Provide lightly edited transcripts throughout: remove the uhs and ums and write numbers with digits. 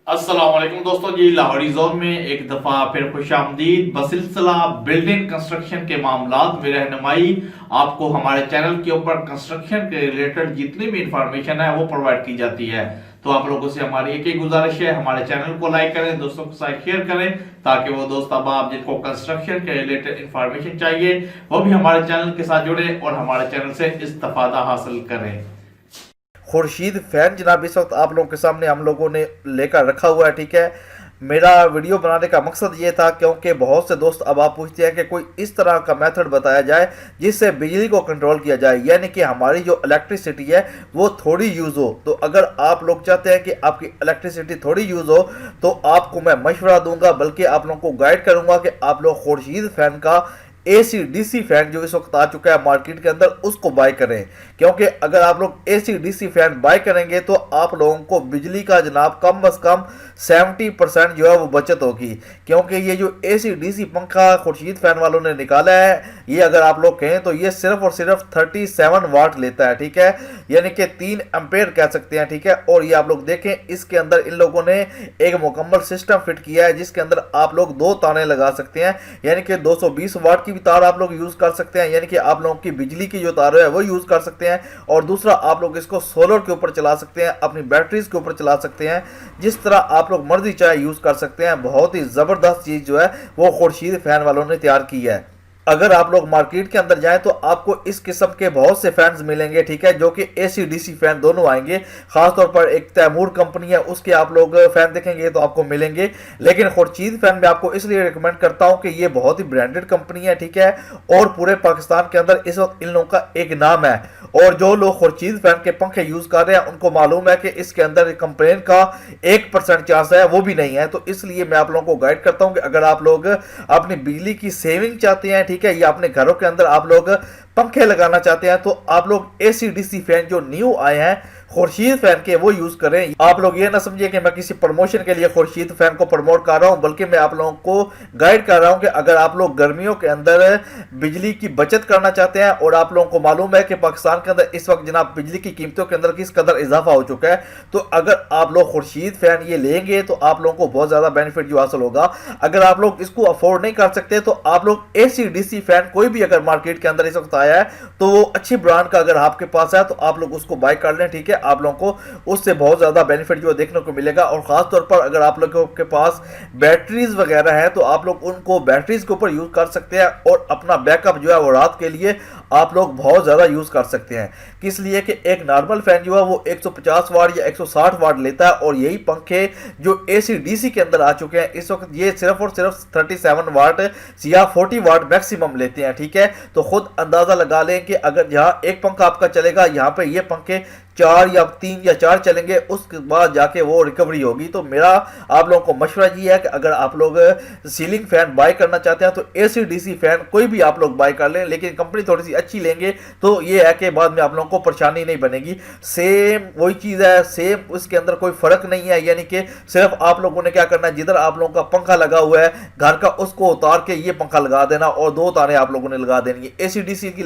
السلام علیکم دوستوں جی، لاہوری زون میں ایک دفعہ پھر خوش آمدید۔ بسلسلہ بلڈنگ کنسٹرکشن کے معاملات میں رہنمائی آپ کو ہمارے چینل کے اوپر کنسٹرکشن کے ریلیٹڈ جتنی بھی انفارمیشن ہے وہ پرووائڈ کی جاتی ہے۔ تو آپ لوگوں سے ہماری ایک ہی گزارش ہے، ہمارے چینل کو لائک کریں، دوستوں کے ساتھ شیئر کریں، تاکہ وہ دوست احباب جن کو کنسٹرکشن کے ریلیٹڈ انفارمیشن چاہیے وہ بھی ہمارے چینل کے ساتھ جڑیں اور ہمارے چینل سے استفادہ حاصل کریں۔ خورشید فین جناب اس وقت آپ لوگوں کے سامنے ہم لوگوں نے لے کر رکھا ہوا ہے، ٹھیک ہے۔ میرا ویڈیو بنانے کا مقصد یہ تھا کیونکہ بہت سے دوست اب آپ پوچھتے ہیں کہ کوئی اس طرح کا میتھڈ بتایا جائے جس سے بجلی کو کنٹرول کیا جائے، یعنی کہ ہماری جو الیکٹریسٹی ہے وہ تھوڑی یوز ہو۔ تو اگر آپ لوگ چاہتے ہیں کہ آپ کی الیکٹریسٹی تھوڑی یوز ہو تو آپ کو میں مشورہ دوں گا، بلکہ آپ لوگوں کو گائیڈ کروں گا کہ آپ لوگ خورشید فین کا اے سی ڈی سی فین جو اس وقت آ چکا ہے مارکیٹ کے اندر اس کو بائی کریں، کیونکہ اگر آپ لوگ A C D C fan buy کریں گے تو آپ لوگوں کو بجلی کا جناب کم از کم 70% جو ہے وہ بچت ہوگی، کیونکہ یہ جو اے سی ڈی سی پنکھا خورشید فین والوں نے نکالا ہے یہ اگر آپ لوگ کہیں تو یہ صرف اور صرف 37 واٹ لیتا ہے، ٹھیک ہے، یعنی کہ 3 ایمپیئر کہہ سکتے ہیں، ٹھیک ہے۔ اور یہ آپ لوگ دیکھیں اس کے اندر ان لوگوں نے ایک مکمل سسٹم فٹ کیا ہے جس کے اندر آپ لوگ 2 تانے لگا سکتے ہیں، یعنی کہ 220 واٹ کی تار آپ لوگ یوز کر سکتے ہیں، یعنی کہ آپ لوگوں کی بجلی کی جو تار ہے وہ یوز کر سکتے ہیں، اور دوسرا آپ لوگ اس کو سولر کے اوپر چلا سکتے ہیں، اپنی بیٹریز کے اوپر چلا سکتے ہیں، جس طرح آپ لوگ مرضی چاہے یوز کر سکتے ہیں۔ بہت ہی زبردست چیز جو ہے وہ خورشید فین والوں نے تیار کی ہے۔ اگر آپ لوگ مارکیٹ کے اندر جائیں تو آپ کو اس قسم کے بہت سے فینز ملیں گے، ٹھیک ہے، جو کہ اے سی ڈی سی فین دونوں آئیں گے۔ خاص طور پر ایک تیمور کمپنی ہے اس کے آپ لوگ فین دیکھیں گے تو آپ کو ملیں گے، لیکن خورشید فین میں آپ کو اس لیے ریکمینڈ کرتا ہوں کہ یہ بہت ہی برانڈڈ کمپنی ہے، ٹھیک ہے، اور پورے پاکستان کے اندر اس وقت ان لوگوں کا ایک نام ہے، اور جو لوگ خورشید فین کے پنکھے یوز کر رہے ہیں ان کو معلوم ہے کہ اس کے اندر کمپلین کا 1% چانس ہے، وہ بھی نہیں ہے۔ تو اس لیے میں آپ لوگوں کو گائیڈ کرتا ہوں کہ اگر آپ لوگ اپنی بجلی کی سیونگ چاہتے ہیں، ٹھیک ہے، یا اپنے گھروں کے اندر آپ لوگ پنکھے لگانا چاہتے ہیں تو آپ لوگ A C D C fan جو نیو آئے ہیں خورشید فین کے وہ یوز کریں۔ آپ لوگ یہ نہ سمجھیں کہ میں کسی پروموشن کے لیے خورشید فین کو پروموٹ کر رہا ہوں، بلکہ میں آپ لوگوں کو گائیڈ کر رہا ہوں کہ اگر آپ لوگ گرمیوں کے اندر بجلی کی بچت کرنا چاہتے ہیں، اور آپ لوگوں کو معلوم ہے کہ پاکستان کے اندر اس وقت جناب بجلی کی قیمتوں کے اندر کس قدر اضافہ ہو چکا ہے، تو اگر آپ لوگ خورشید فین یہ لیں گے تو آپ لوگوں کو بہت زیادہ بینیفٹ جو حاصل ہوگا۔ اگر آپ لوگ اس کو افورڈ نہیں کر سکتے تو آپ لوگ A C D C fan کوئی بھی اگر مارکیٹ کے اندر اس وقت آیا ہے تو وہ اچھی برانڈ کا اگر آپ کے پاس ہے تو آپ لوگ اس کو بائی کر لیں، ٹھیک ہے، آپ لوگوں کو اس سے بہت زیادہ بینیفٹ جو دیکھنے کو ملے گا۔ اور خاص طور پر اگر آپ لوگوں کے پاس بیٹریز وغیرہ ہے تو آپ لوگ ان کو بیٹریز کے اوپر یوز کر سکتے ہیں، اور اپنا بیک اپ جو ہے وہ رات کے لیے آپ لوگ بہت زیادہ یوز کر سکتے ہیں، کس لیے کہ ایک نارمل فین جو ہے وہ 150 واٹ یا 160 واٹ لیتا ہے، اور یہی پنکھے جو اے سی ڈی سی کے اندر آ چکے ہیں اس وقت یہ صرف اور صرف 37 واٹ یا 40 واٹ میکسیمم لیتے ہیں، ٹھیک ہے۔ تو خود اندازہ لگا لیں کہ اگر جہاں ایک پنکھا آپ کا چلے گا یہاں پہ یہ پنکھے 4 یا 3 یا 4 چلیں گے، اس کے بعد جا کے وہ ریکوری ہوگی۔ تو میرا آپ لوگوں کو مشورہ یہ ہے کہ اگر آپ لوگ سیلنگ فین بائی کرنا چاہتے ہیں تو اے سی ڈی سی فین کوئی بھی آپ لوگ بائی کر لیں، لیکن کمپنی تھوڑی سی اچھی لیں گے تو یہ ہے کہ بعد میں آپ لوگوں کو پریشانی نہیں بنے گی۔ سیم وہی چیز ہے، سیم اس کے اندر کوئی فرق نہیں ہے، یعنی کہ صرف آپ لوگوں نے کیا کرنا ہے، جدھر آپ لوگوں کا پنکھا لگا ہوا ہے گھر کا اس کو اتار کے یہ پنکھا لگا دینا، اور 2 تاریں آپ لوگوں نے لگا دینی ہے، اے سی ڈی سی کی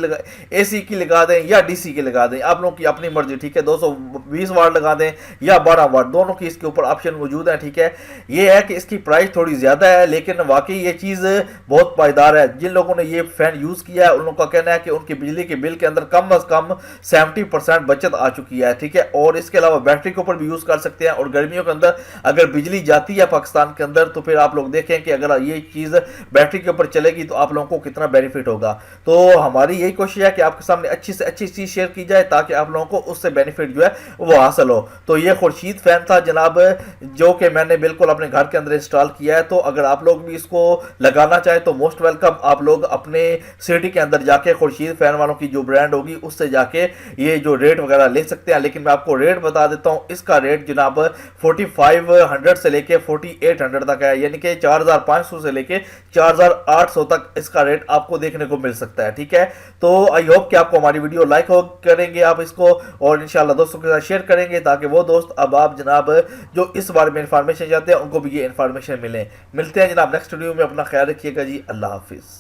اے سی کی لگا دیں یا ڈی سی کی لگا دیں، آپ لوگوں کی اپنی مرضی، ٹھیک ہے، 220 واٹ لگا دیں یا 12 واٹ، دونوں کی اس کے اوپر آپشن موجود ہیں، ٹھیک ہے۔ یہ ہے کہ اس کی پرائس تھوڑی زیادہ ہے، لیکن واقعی یہ چیز بہت پائیدار ہے۔ جن لوگوں نے یہ فین یوز کیا ہے ان لوگوں کا کہنا ہے کہ ان کی بجلی کے بل کے اندر کم از کم 70% بچت آ چکی ہے، ٹھیک ہے، اور اس کے علاوہ بیٹری کے اوپر بھی یوز کر سکتے ہیں، اور گرمیوں کے اندر اگر بجلی جاتی ہے پاکستان کے اندر تو پھر آپ لوگ دیکھیں کہ اگر یہ چیز بیٹری کے اوپر چلے گی تو آپ لوگوں کو کتنا بینیفٹ ہوگا۔ تو ہماری یہی کوشش ہے کہ آپ کے سامنے اچھی سے اچھی چیز شیئر کی جائے تاکہ آپ لوگوں کو اس سے بینیفٹ جو ہے وہ حاصل ہو۔ تو یہ خورشید فین تھا جناب جو کہ میں نے بالکل اپنے گھر کے اندر انسٹال کیا ہے، تو اگر آپ لوگ بھی اس کو لگانا چاہیں تو موسٹ ویلکم، آپ لوگ اپنے سٹی کے اندر جا کے خورشید فین والوں کی جو برانڈ ہوگی اس سے جا کے یہ جو ریٹ وغیرہ لے سکتے ہیں، لیکن میں آپ کو ریٹ بتا دیتا ہوں، اس کا ریٹ جناب 4500 سے لے کے 4800 تک ہے، یعنی کہ 4500 سے لے کے 4800 تک اس کا ریٹ آپ کو دیکھنے کو مل سکتا ہے، ٹھیک ہے۔ تو آئی ہوپ کہ آپ کو ہماری ویڈیو لائک کریں گے آپ اس کو، اور انشاءاللہ دوستوں کے ساتھ شیئر کریں گے تاکہ وہ دوست اب آپ جناب جو اس بارے میں انفارمیشن چاہتے ہیں ان کو بھی یہ انفارمیشن ملتے ہیں جناب نیکسٹ ویڈیو میں۔ اپنا خیال رکھیے گا جی، اللہ حافظ۔